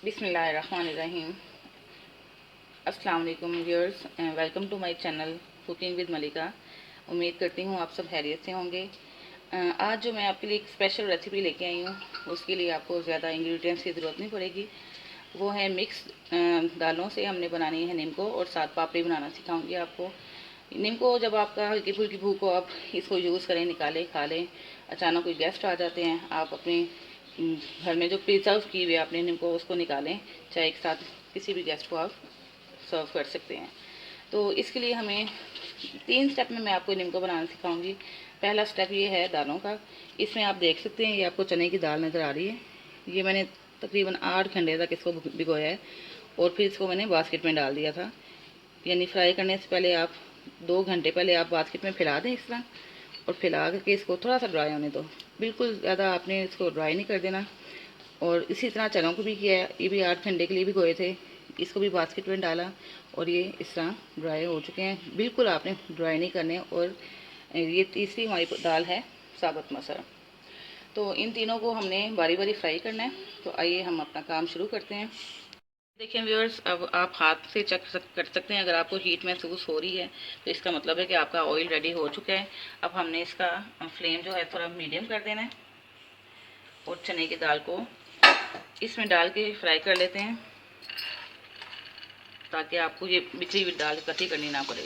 बिस्मिल्लाहिर्रहमानिर्रहीम। अस्सलाम वालेकुम viewers, welcome to my channel cooking with Malika. उम्मीद करती हूँ आप सब खैरियत से होंगे। आज जो मैं आपके लिए एक स्पेशल रेसिपी लेके आई हूँ, उसके लिए आपको ज़्यादा इंग्रेडिएंट्स की ज़रूरत नहीं पड़ेगी। वो है मिक्स दालों से हमने बनानी है नीम को, और साथ पापड़ी बनाना सिखाऊंगी आपको। नीम को जब आपका हल्की फुल्की भूख हो, आप इसको यूज़ करें, निकालें, खा लें। अचानक कोई गेस्ट आ जाते हैं, आप अपने घर में जो प्रिजर्व की हुई आपने नीम को, उसको निकालें, चाय के साथ किसी भी गेस्ट को आप सर्व कर सकते हैं। तो इसके लिए हमें 3 स्टेप में मैं आपको नीम को बनाना सिखाऊंगी। पहला स्टेप ये है दालों का। इसमें आप देख सकते हैं, ये आपको चने की दाल नज़र आ रही है। ये मैंने तकरीबन 8 घंटे तक इसको भिगोया है, और फिर इसको मैंने बास्केट में डाल दिया था। यानी फ्राई करने से पहले आप 2 घंटे पहले आप बास्केट में फैला दें इस तरह, और फैला करके इसको थोड़ा सा ड्राई होने दो। बिल्कुल ज़्यादा आपने इसको ड्राई नहीं कर देना। और इसी तरह चनों को भी किया है, ये भी 8 घंटे के लिए भी गोए थे। इसको भी बास्केट में डाला, और ये इस तरह ड्राई हो चुके हैं। बिल्कुल आपने ड्राई नहीं करने। और ये तीसरी हमारी दाल है साबुत मसर। तो इन तीनों को हमने बारी बारी फ्राई करना है। तो आइए हम अपना काम शुरू करते हैं। देखिए व्यूअर्स, अब आप हाथ से चेक कर सकते हैं, अगर आपको हीट महसूस हो रही है तो इसका मतलब है कि आपका ऑयल रेडी हो चुका है। अब हमने इसका फ्लेम जो है थोड़ा मीडियम कर देना है, और चने की दाल को इसमें डाल के फ्राई कर लेते हैं, ताकि आपको ये बिखरी हुई दाल इकट्ठी करनी ना पड़े।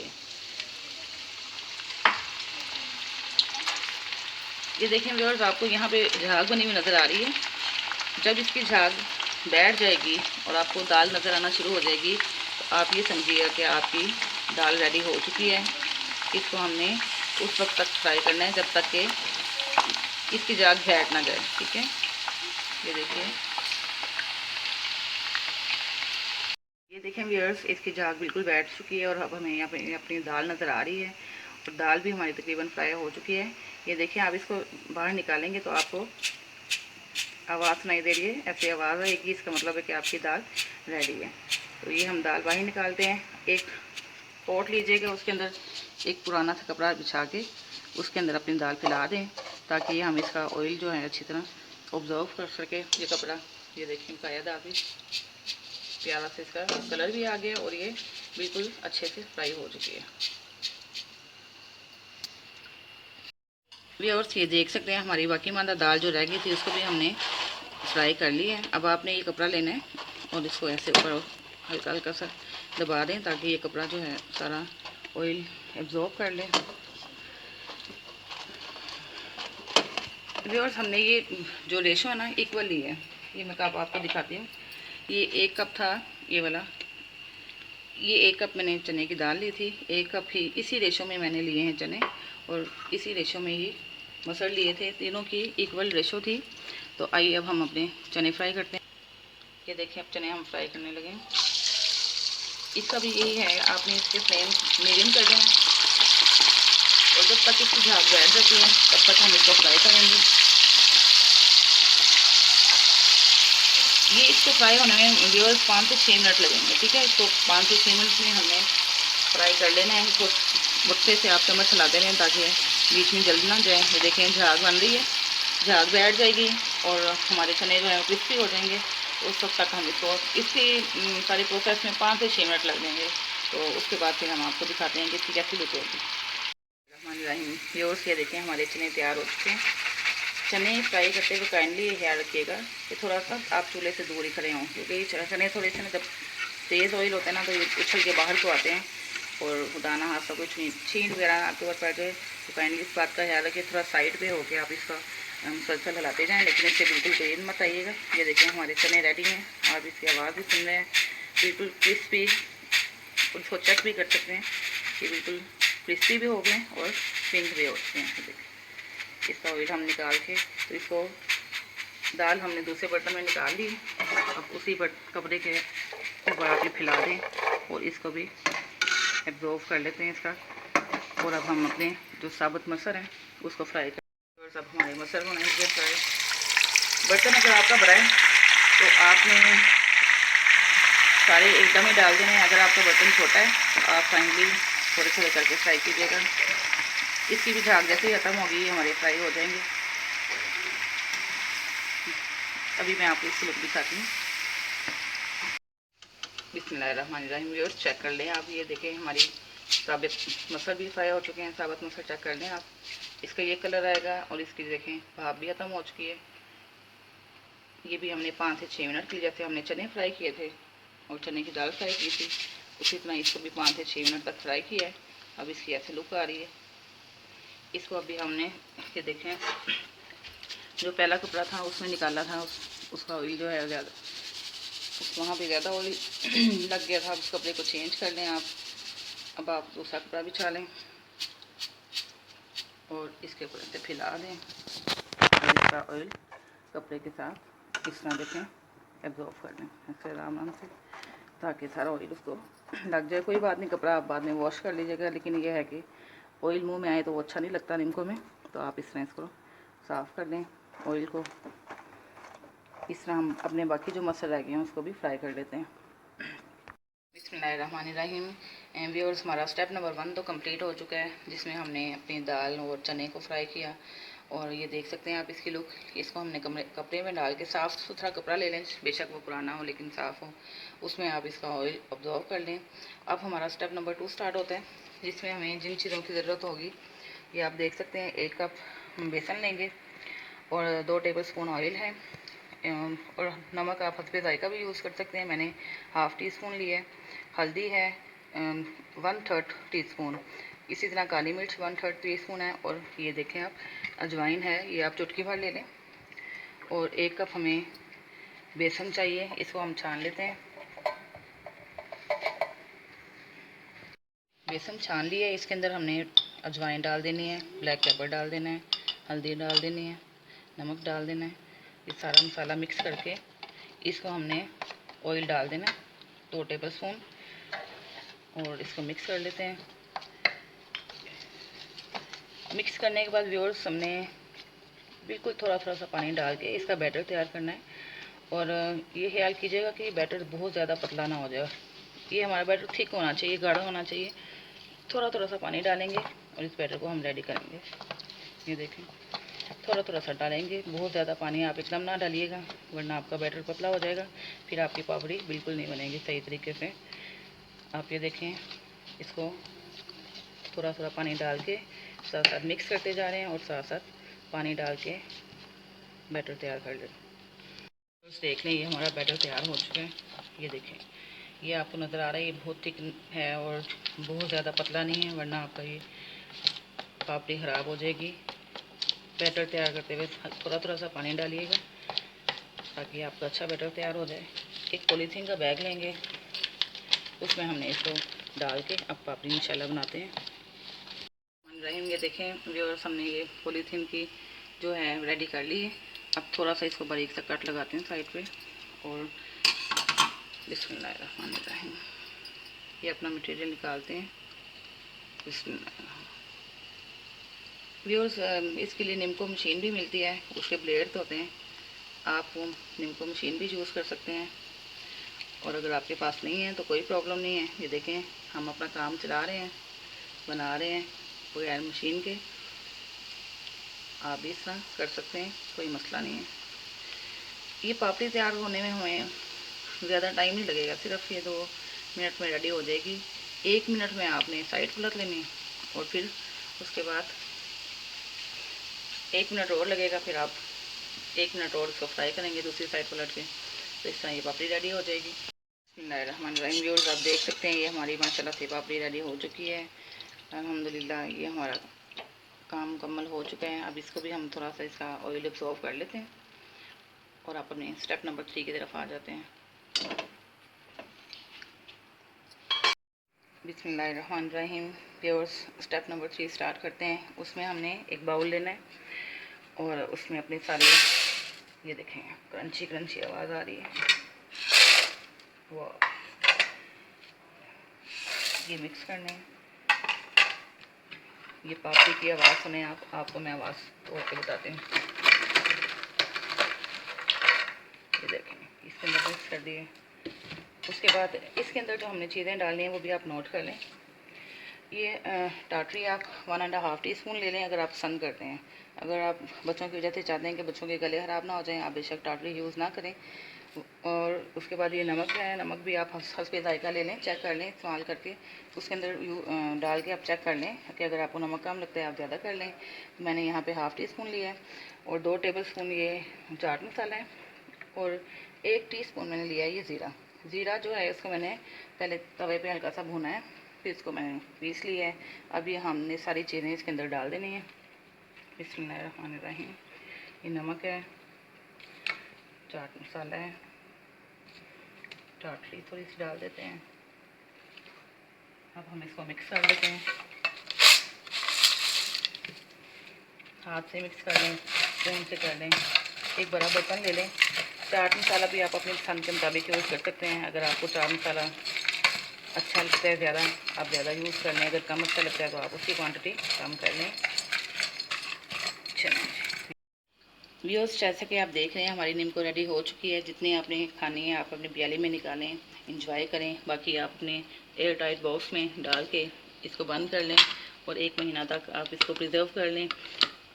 ये देखें व्यूअर्स, आपको यहाँ पे झाग बनी हुई नज़र आ रही है। जब इसकी झाग बैठ जाएगी और आपको दाल नज़र आना शुरू हो जाएगी, तो आप ये समझिएगा कि आपकी दाल रेडी हो चुकी है। इसको हमने उस वक्त तक फ्राई करना है जब तक कि इसकी झाग बैठ ना जाए। ठीक है, ये देखिए, ये देखें व्यूअर्स, इसकी झाग बिल्कुल बैठ चुकी है, और अब हमें यहाँ पे अपनी दाल नज़र आ रही है, और दाल भी हमारी तकरीबन फ्राई हो चुकी है। ये देखें, आप इसको बाहर निकालेंगे तो आपको आवाज़ सुनाई दे रही है, ऐसी आवाज़ आएगी, इसका मतलब है कि आपकी दाल रेडी है। तो ये हम दाल बाहर निकालते हैं। एक पॉट लीजिएगा, उसके अंदर एक पुराना सा कपड़ा बिछा के उसके अंदर अपनी दाल फैला दें, ताकि हम इसका ऑयल जो है अच्छी तरह ऑब्जर्व कर सके। ये कपड़ा, ये देखिए, काया दाल भी प्यारा से इसका कलर भी आ गया, और ये बिल्कुल अच्छे से फ्राई हो चुकी है। व्यूअर्स, ये देख सकते हैं, हमारी बाकी मांदा दाल जो रह गई थी उसको भी हमने फ्राई कर ली है। अब आपने ये कपड़ा लेना है, और इसको ऐसे ऊपर हल्का हल्का सा दबा दें, ताकि ये कपड़ा जो है सारा ऑयल एब्जॉर्ब कर ले। व्यूअर्स, हमने ये जो रेशो है ना, इक्वल ली है। ये मैं कप आपको दिखाती हूँ। ये 1 कप था ये वाला, ये 1 कप मैंने चने की दाल ली थी। 1 कप ही इसी रेशो में मैंने लिए हैं चने, और इसी रेशो में ही मसर लिए थे। तीनों की इक्वल रेशो थी। तो आइए अब हम अपने चने फ्राई करते हैं। ये देखिए, अब चने हम फ्राई करने लगे। इसका भी यही है, आपने इसके फ्लेम मीडियम कर देना, और जब तक इसकी झाग बैठ जाती है तब तक हम इसको फ्राई करेंगे। ये इसको फ्राई होने में व्यूअर्स 5 से 6 मिनट लगेंगे। ठीक है, इसको 5 से 6 मिनट में हमने फ्राई कर लेना है। इसको मुट्ठे से आप चम्मच हिलाते रहें, ताकि बीच में जल ना जाए। ये देखें, झाग बन रही है, झाग बैठ जाएगी, और हमारे चने जो है क्रिस्पी हो जाएंगे। उस वक्त तक हम इसको, इसकी सारी प्रोसेस में 5 से 6 मिनट लग जाएंगे। तो उसके बाद फिर हम आपको दिखाते हैं कि इसकी कैसी लुक होगी। व्यूअर्स, ये देखें, हमारे चने तैयार हो चुके हैं। चने फ्राई करते हुए काइंडली ये ख्याल रखिएगा कि थोड़ा सा आप चूल्हे से दूर ही खड़े हों, क्योंकि चने थोड़े से जब तेज़ ऑयल होता है ना, तो ये उछल के बाहर को आते हैं, और खुदा ना हादसा कोई छीन वगैरह आपके ऊपर पड़ जाए। तो काइंडली इस बात का ख्याल रखिए, थोड़ा साइड पे होके आप इसका मुसलसल हिलाते जाएँ, लेकिन इससे बिल्कुल तेज़ मत आइएगा। ये देखें, हमारे चने रेडी हैं, आप इसकी आवाज़ भी सुन रहे हैं, बिल्कुल क्रिस्पी। उसको चेक भी कर सकते हैं, ये बिल्कुल क्रिस्पी भी हो गए और पिंक भी हो चुके हैं। देखिए, इसका ऑयल हम निकाल के, तो इसको दाल हमने दूसरे बर्तन में निकाल ली। अब उसी कपड़े के ऊपर आप ये फैला दें, और इसको भी एब्जॉर्व कर लेते हैं इसका। और अब हम अपने जो साबुत मसर है उसको फ्राई करें। और सब हमारे मसर बनाएंगे फ्राई। बर्तन अगर आपका बड़ा है तो आपने सारे एकदम ही डाल देने हैं। अगर आपका बर्तन छोटा है तो आप काइंडली थोड़े थोड़े करके फ्राई कीजिएगा। इसकी भी झाग जैसे ही ख़त्म होगी, हमारे फ्राई हो जाएंगे। अभी मैं आपको इसकी लुक दिखाती हूँ। बिस्मिल्लाहिर्रहमानिर्रहीम व्यूअर्स, चेक कर लें आप। ये देखें हमारी साबित मसल भी फ्राई हो चुके हैं। साबित मसल चेक कर लें आप, इसका ये कलर आएगा और इसकी देखें भाप भी ख़त्म हो चुकी है। ये भी हमने 5 से 6 मिनट के लिए, जैसे हमने चने फ्राई किए थे और चने की दाल फ्राई की थी, उसी तरह इसको भी 5 से 6 मिनट तक फ्राई किया है। अब इसकी ऐसे लुक आ रही है। इसको अभी हमने ये देखें जो पहला कपड़ा था उसमें निकाला था, उसका ऑयल जो है ज़्यादा, वहाँ पे ज़्यादा ऑयल लग गया था। अब उस कपड़े को चेंज कर लें आप। अब आप दूसरा कपड़ा बिछा लें और इसके ऊपर से फैला दें और इसका ऑयल कपड़े के साथ इस तरह देखें एब्जॉर्ब कर लें ऐसे आराम से, ताकि सारा ऑयल उसको लग जाए। कोई बात नहीं, कपड़ा आप बाद में वॉश कर लीजिएगा, लेकिन ये है कि ऑयल मुंह में आए तो वो अच्छा नहीं लगता निम्को में। तो आप इस तरह इसको साफ़ कर लें ऑयल को। इस तरह हम अपने बाकी जो मसल रह गए हैं उसको भी फ्राई कर लेते हैं। बिस्मिल्लाहिर्रहमानिर्रहीम व्यूअर्स, हमारा स्टेप नंबर 1 तो कंप्लीट हो चुका है, जिसमें हमने अपनी दाल और चने को फ्राई किया। और ये देख सकते हैं आप इसकी लुक। इसको हमने कपड़े में डाल के, साफ़ सुथरा कपड़ा ले लें, बेशक वो पुराना हो लेकिन साफ़ हो, उसमें आप इसका ऑयल ऑब्जॉर्व कर लें। अब हमारा स्टेप नंबर 2 स्टार्ट होता है, जिसमें हमें जिन चीज़ों की ज़रूरत होगी ये आप देख सकते हैं। 1 कप बेसन लेंगे और 2 टेबल स्पून ऑयल है, और नमक आप हस्बे ज़ायका भी यूज़ कर सकते हैं। मैंने हाफ़ टी स्पून लिया है। हल्दी है 1/3 टीस्पून। इसी तरह काली मिर्च 1/3 टीस्पून है। और ये देखें आप अजवाइन है, ये आप चुटकी भर ले लें। और 1 कप हमें बेसन चाहिए, इसको हम छान लेते हैं। बेसन छान लिया, इसके अंदर हमने अजवाइन डाल देनी है, ब्लैक पेपर डाल देना है, हल्दी डाल देनी है, नमक डाल देना है। ये सारा मसाला मिक्स करके इसको हमने ऑयल डाल देना है 2 टेबल स्पून, और इसको मिक्स कर लेते हैं। मिक्स करने के बाद व्यूअर्स हमने बिल्कुल थोड़ा थोड़ा सा पानी डाल के इसका बैटर तैयार करना है। और ये ख्याल कीजिएगा कि बैटर बहुत ज़्यादा पतला ना हो जाए। ये हमारा बैटर थिक होना चाहिए, गाढ़ा होना चाहिए। थोड़ा थोड़ा सा पानी डालेंगे और इस बैटर को हम रेडी करेंगे। ये देखें थोड़ा थोड़ा सा डालेंगे, बहुत ज़्यादा पानी आप एकदम ना डालिएगा, वरना आपका बैटर पतला हो जाएगा, फिर आपकी पापड़ी बिल्कुल नहीं बनेगी सही तरीके से। आप ये देखें, इसको थोड़ा थोड़ा पानी डाल के साथ साथ मिक्स करते जा रहे हैं और साथ साथ पानी डाल के बैटर तैयार कर लें। बस देख लें, ये हमारा बैटर तैयार हो चुका है। ये देखें, ये आपको नज़र आ रहा है, ये बहुत थिक है और बहुत ज़्यादा पतला नहीं है, वरना आपका ये पापड़ी ख़राब हो जाएगी। बैटर तैयार करते हुए थोड़ा थोड़ा सा पानी डालिएगा ताकि आपका अच्छा बैटर तैयार हो जाए। एक पॉलीथीन का बैग लेंगे, उसमें हमने इसको डाल के अब पापड़ी इंशाल्लाह बनाते हैं। रहीम, ये देखें व्यूअर्स, हमने ये पॉलीथीन की जो है रेडी कर ली है। अब थोड़ा सा इसको बारीक सा कट लगाते हैं साइड पे और बिस्मिल्लाहिर्रहमानिर्रहीम ये अपना मटेरियल निकालते हैं। बिस्मिल्लाह। व्यूअर्स, इसके लिए निम्को मशीन भी मिलती है, उसके ब्लेड्स होते हैं, आप वो निम्को मशीन भी यूज़ कर सकते हैं। और अगर आपके पास नहीं है तो कोई प्रॉब्लम नहीं है। ये देखें, हम अपना काम चला रहे हैं, बना रहे हैं बगैर मशीन के। आप भी इस तरह कर सकते हैं, कोई मसला नहीं है। ये पापड़ी तैयार होने में हमें ज़्यादा टाइम नहीं लगेगा, सिर्फ ये 2 मिनट में रेडी हो जाएगी। 1 मिनट में आपने साइड पलट लेनी और फिर उसके बाद 1 मिनट और लगेगा, फिर आप 1 मिनट और इसको फ्राई करेंगे दूसरी साइड पलट के, तो इस तरह ये पापड़ी रेडी हो जाएगी। बिस्मिल्लाहिर्रहमानिर्रहीम व्यूअर्स, आप देख सकते हैं ये हमारी माशाल्लाह से पापड़ी रेडी हो चुकी है। अल्हम्दुलिल्लाह ये हमारा काम मुकम्मल हो चुका है। अब इसको भी हम थोड़ा सा इसका ऑयल एब्जॉर्ब कर लेते हैं और अपने स्टेप नंबर 3 की तरफ आ जाते हैं। बिस्मिल्लाहिर्रहमानिर्रहीम व्यूअर्स, स्टेप नंबर 3 स्टार्ट करते हैं। उसमें हमने एक बाउल लेना है और उसमें अपने सारे, ये देखें क्रंची क्रंची आवाज़ आ रही है, वो ये मिक्स करने हैं। ये पापड़ी की आवाज़ सुने आप, आपको मैं आवाज़ तोड़ के बताती हूँ। ये देखें, इसके अंदर मिक्स कर दिए। उसके बाद इसके अंदर जो हमने चीज़ें डालनी हैं वो भी आप नोट कर लें। ये टाटरी आप 1.5 टीस्पून ले लें अगर आप पसंद करते हैं। अगर आप बच्चों की वजह से चाहते हैं कि बच्चों के गले ख़राब ना हो जाएं, आप बेशक टाटरी यूज़ ना करें। और उसके बाद ये नमक है, नमक भी आप हस्बे ज़ायका ले लें, चेक कर लें इस्तेमाल करके, उसके अंदर डाल के आप चेक कर लें कि अगर आपको नमक कम लगता है आप ज़्यादा कर लें। मैंने यहाँ पे हाफ़ टी स्पून लिया है और 2 टेबलस्पून ये चाट मसाला है और 1 टीस्पून मैंने लिया है ये ज़ीरा। ज़ीरा जो है इसको मैंने पहले तवे पे हल्का सा भुना है, फिर इसको मैंने पीस लिया है। अब ये हमने सारी चीज़ें इसके अंदर डाल देनी है। बिस्मिल्लाहिर्रहमानिर्रहीम। ये नमक है, चाट मसाला है, टाटरी थोड़ी सी डाल देते हैं। अब हम इसको मिक्स कर देते हैं, हाथ से मिक्स कर लें, स्पून से कर लें। एक बड़ा बर्तन ले लें। चाट मसाला भी आप अपनी पसंद के मुताबिक यूज़ कर सकते हैं। अगर आपको चाट मसाला अच्छा लगता है ज़्यादा, आप ज़्यादा यूज़ कर लें। अगर कम अच्छा लगता है तो आप उसकी क्वांटिटी कम कर लें। चलिए व्यूअर्स, जैसे कि आप देख रहे हैं हमारी नीमको रेडी हो चुकी है। जितनी आपने खानी है आप अपने प्याली में निकालें, इंजॉय करें। बाकी आप अपने एयर टाइट बॉक्स में डाल के इसको बंद कर लें और 1 महीना तक आप इसको प्रिजर्व कर लें।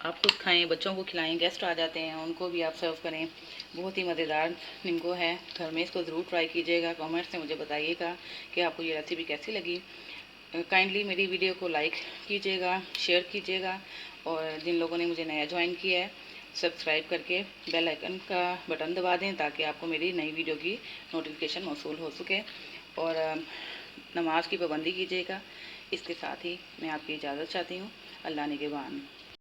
आप खुद खाएं, बच्चों को खिलाएं, गेस्ट आ जाते हैं उनको भी आप सर्व करें। बहुत ही मज़ेदार नीमको है, घर में इसको ज़रूर ट्राई कीजिएगा। कमेंट्स में मुझे बताइएगा कि आपको ये रेसिपी कैसी लगी। काइंडली मेरी वीडियो को लाइक कीजिएगा, शेयर कीजिएगा और जिन लोगों ने मुझे नया ज्वाइन किया है सब्सक्राइब करके बेल आइकन का बटन दबा दें ताकि आपको मेरी नई वीडियो की नोटिफिकेशन मौसूल हो सके। और नमाज की पाबंदी कीजिएगा। इसके साथ ही मैं आपकी इजाज़त चाहती हूँ। अल्लाह निगहबान।